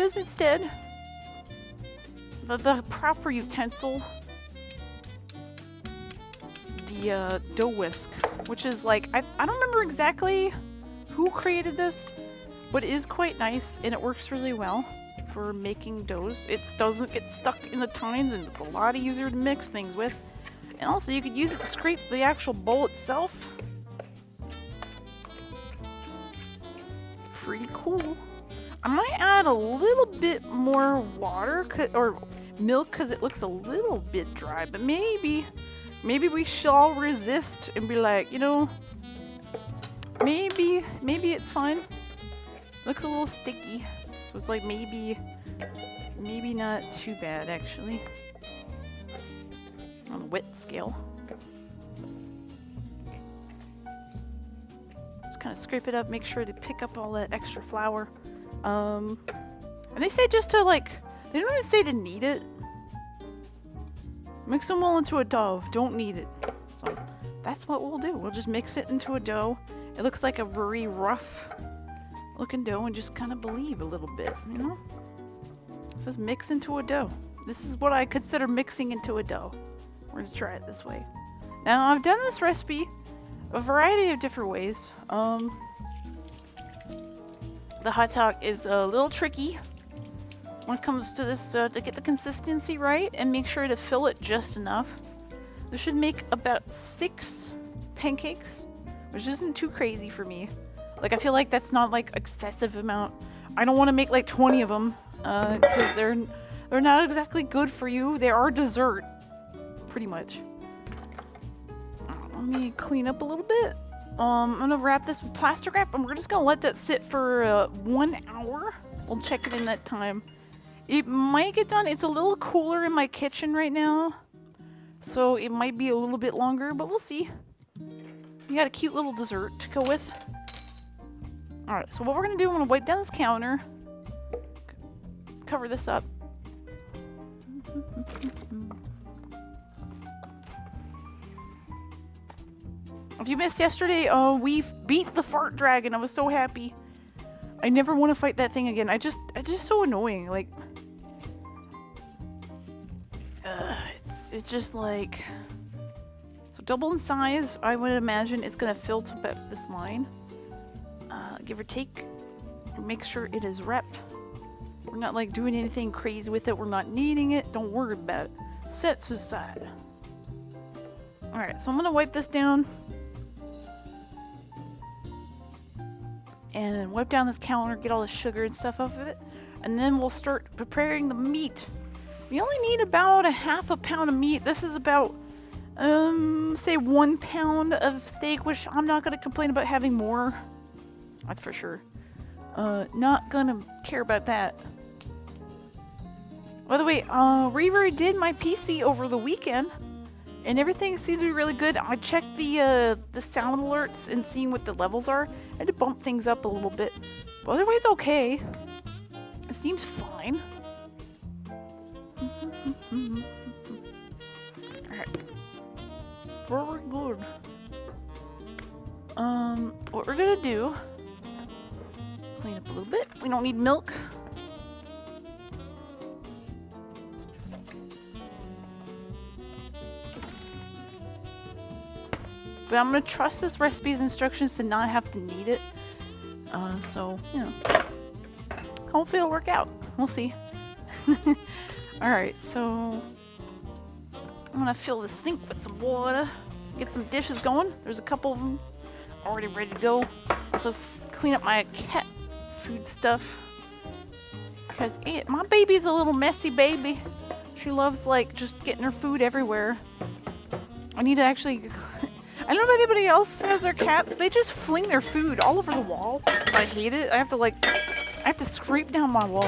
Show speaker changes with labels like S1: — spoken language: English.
S1: use instead the proper utensil, the dough whisk, which is like, I don't remember exactly who created this, but it is quite nice and it works really well for making doughs. It doesn't get stuck in the tines and it's a lot easier to mix things with. And also you could use it to scrape the actual bowl itself. It's pretty cool. I might add a little bit more water or milk because it looks a little bit dry, but maybe we shall resist and be like, you know, maybe it's fine. Looks a little sticky, so it's like maybe not too bad actually on the wet scale. Just kind of scrape it up, make sure to pick up all that extra flour. And they say just to like, they don't even say to knead it. Mix them all into a dough, don't knead it. So that's what we'll do. We'll just mix it into a dough. It looks like a very rough looking dough and just kind of believe a little bit, you know? It says mix into a dough. This is what I consider mixing into a dough. We're gonna try it this way. Now I've done this recipe a variety of different ways. The hot dog is a little tricky when it comes to this, to get the consistency right and make sure to fill it just enough. This should make about 6 pancakes, which isn't too crazy for me. Like, I feel like that's not like excessive amount. I don't want to make like 20 of them because they're not exactly good for you. They are dessert, pretty much. Let me clean up a little bit. I'm gonna wrap this with plastic wrap and we're just gonna let that sit for 1 hour. We'll check it in that time. It might get done. It's a little cooler in my kitchen right now, so it might be a little bit longer, but we'll see. We got a cute little dessert to go with. Alright, so what we're gonna do, I'm gonna wipe down this counter, cover this up. If you missed yesterday, we beat the fart dragon. I was so happy. I never want to fight that thing again. It's just so annoying. Like, it's just like, so double in size. I would imagine it's gonna fill to about this line, give or take. Make sure it is wrapped. We're not like doing anything crazy with it. We're not kneading it. Don't worry about it. Sets aside. All right, so I'm gonna wipe this down. And wipe down this counter, get all the sugar and stuff off of it. And then we'll start preparing the meat. We only need about a half a pound of meat. This is about, say 1 pound of steak, which I'm not going to complain about having more. That's for sure. Not going to care about that. By the way, Reaver did my PC over the weekend. And everything seems to be really good. I checked the sound alerts and seeing what the levels are. I had to bump things up a little bit. But otherwise, okay. It seems fine. Alright. We're good. What we're gonna do, clean up a little bit. We don't need milk. But I'm gonna trust this recipe's instructions to not have to knead it. So, you know, hopefully it'll work out. We'll see. Alright, so I'm gonna fill the sink with some water. Get some dishes going. There's a couple of them already ready to go. Also, clean up my cat food stuff. Because my baby's a little messy baby. She loves, like, just getting her food everywhere. I need to actually... I don't know if anybody else has their cats. They just fling their food all over the wall. I hate it. I have to scrape down my wall.